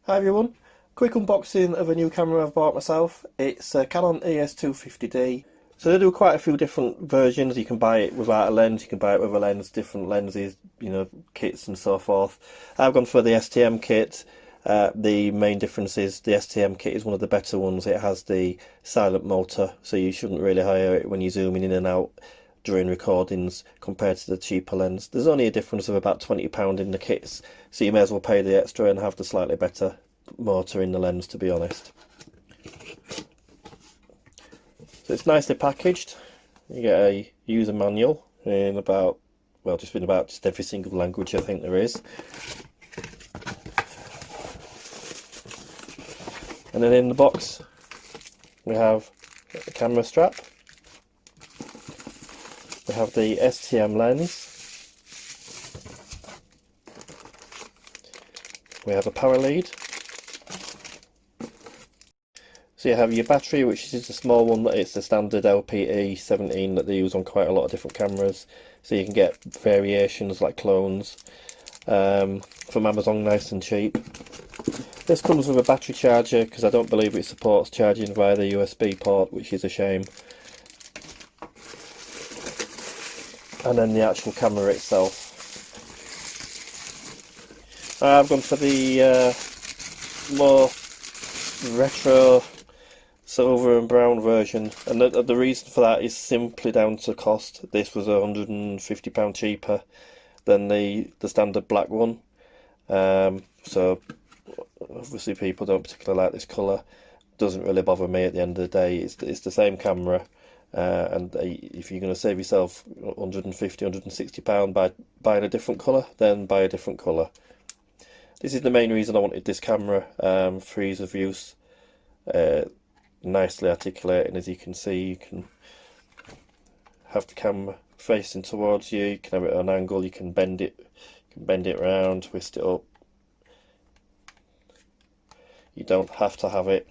Hi everyone, quick unboxing of a new camera I've bought myself. It's a Canon EOS 250D. So they do quite a few different versions. You can buy it without a lens, you can buy it with a lens, different lenses, kits and so forth. I've gone for the STM kit. The main difference is the STM kit is one of the better ones. It has the silent motor, so you shouldn't really hire it when you're zooming in and out during recordings compared to the cheaper lens. There's only a difference of about £20 in the kits, so you may as well pay the extra and have the slightly better motor in the lens, to be honest. So it's nicely packaged. You get a user manual in about, well, just in about just every single language I think there is. And then in the box we have a camera strap. We have the STM lens. We have a power lead. So you have your battery, which is a small one. It's the standard LPE17 that they use on quite a lot of different cameras. So you can get variations like clones from Amazon, nice and cheap. This comes with a battery charger because I don't believe it supports charging via the USB port, which is a shame. And then the actual camera itself. I've gone for the more retro silver and brown version, and the reason for that is simply down to cost. This was £150 cheaper than the standard black one, so obviously people don't particularly like this colour. Doesn't really bother me at the end of the day. It's the same camera. And if you're going to save yourself £150, £160 by buying a different colour, then buy a different colour. This is the main reason I wanted this camera, for ease of use. Nicely articulating, as you can see. You can have the camera facing towards you, you can have it at an angle, you can bend it around, twist it up. You don't have to have it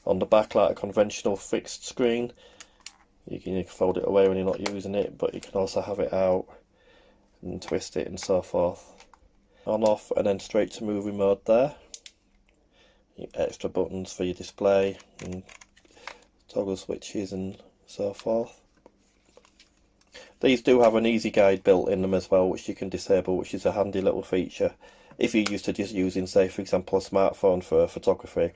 on the back like a conventional fixed screen. You can fold it away when you're not using it, but you can also have it out and twist it and so forth. On, off, and then straight to movie mode there. Extra buttons for your display and toggle switches and so forth. These do have an easy guide built in them as well, which you can disable, which is a handy little feature if you're used to just using, say for example, a smartphone for photography,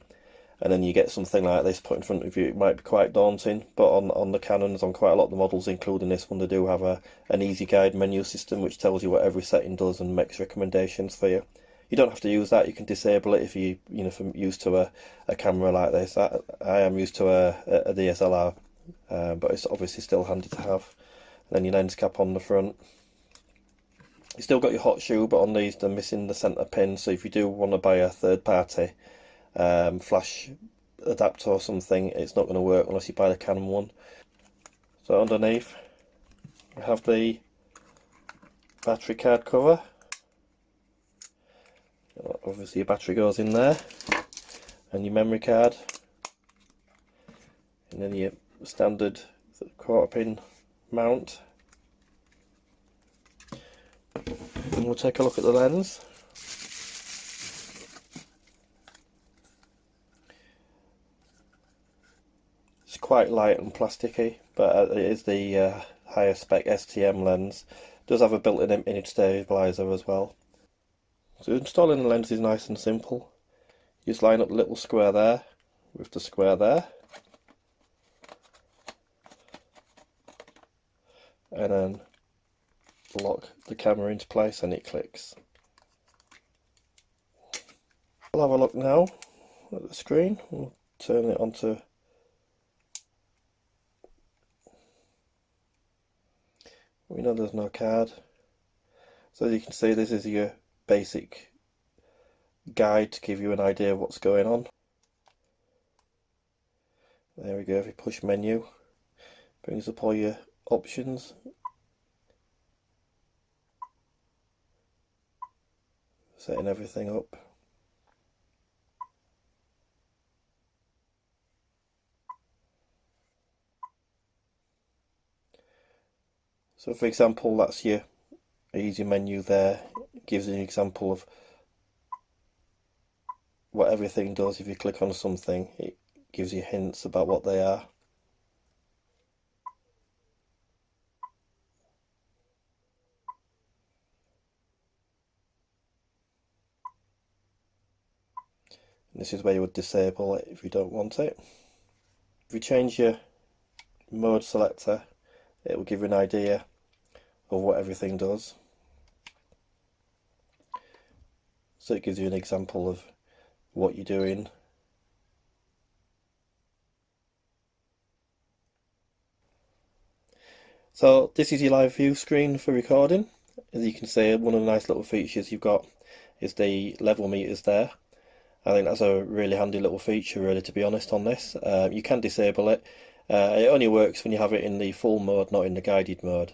and then you get something like this put in front of you. It might be quite daunting, but on the Canons, on quite a lot of the models, including this one, they do have an easy guide menu system which tells you what every setting does and makes recommendations for you. You don't have to use that. You can disable it if you used to a camera like this. I am used to a DSLR, but it's obviously still handy to have. And then your lens cap on the front. You still got your hot shoe, but on these they're missing the centre pin. So if you do want to buy a third party flash adapter or something, it's not going to work unless you buy the Canon one. So underneath we have the battery card cover. Obviously your battery goes in there, and your memory card, and then your standard quarter pin mount. And we'll take a look at the lens. It's quite light and plasticky, but it is the higher spec STM lens. It does have a built-in image stabilizer as well. So installing the lens is nice and simple. You just line up the little square there with the square there, and then lock the camera into place and it clicks. We'll have a look now at the screen. We'll turn it onto we know there's no card. So as you can see, this is your basic guide to give you an idea of what's going on. There we go. If you push menu, brings up all your options. Setting everything up. So for example, that's your easy menu there. It gives you an example of what everything does. If you click on something, it gives you hints about what they are. And this is where you would disable it if you don't want it. If you change your mode selector, it will give you an idea of what everything does. So it gives you an example of what you're doing. So this is your live view screen for recording. As you can see, one of the nice little features you've got is the level meters there. I think that's a really handy little feature, really, to be honest, on this. You can disable it. It only works when you have it in the full mode, not in the guided mode.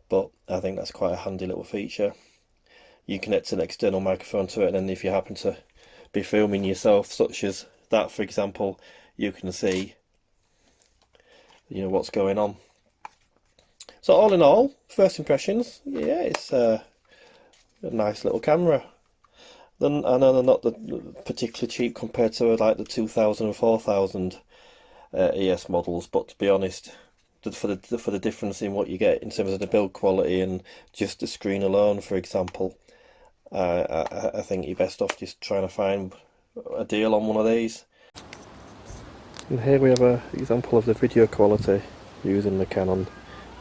But I think that's quite a handy little feature. You connect an external microphone to it, and then if you happen to be filming yourself, such as that, for example, you can see, what's going on. So all in all, first impressions, yeah, it's a nice little camera. Then I know they're not particularly cheap compared to like the 2000 and 4000 EOS models, but to be honest, for the difference in what you get in terms of the build quality and just the screen alone, for example, I think you're best off just trying to find a deal on one of these. And here we have an example of the video quality using the Canon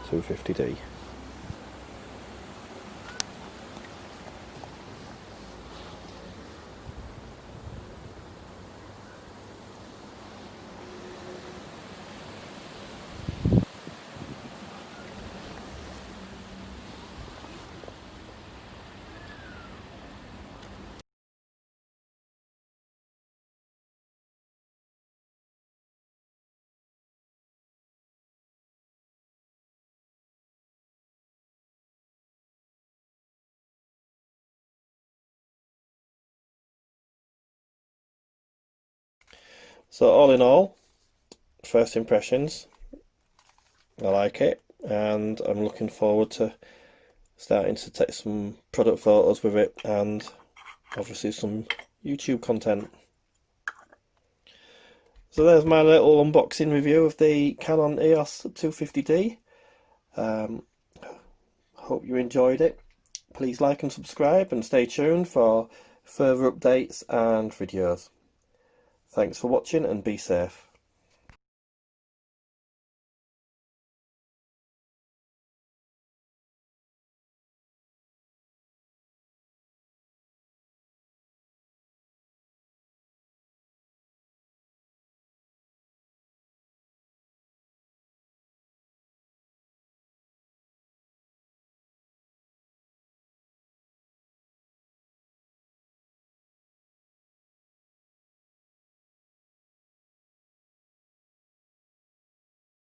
250D. So all in all, first impressions, I like it, and I'm looking forward to starting to take some product photos with it and obviously some YouTube content. So there's my little unboxing review of the Canon EOS 250D. Hope you enjoyed it. Please like and subscribe and stay tuned for further updates and videos. Thanks for watching and be safe.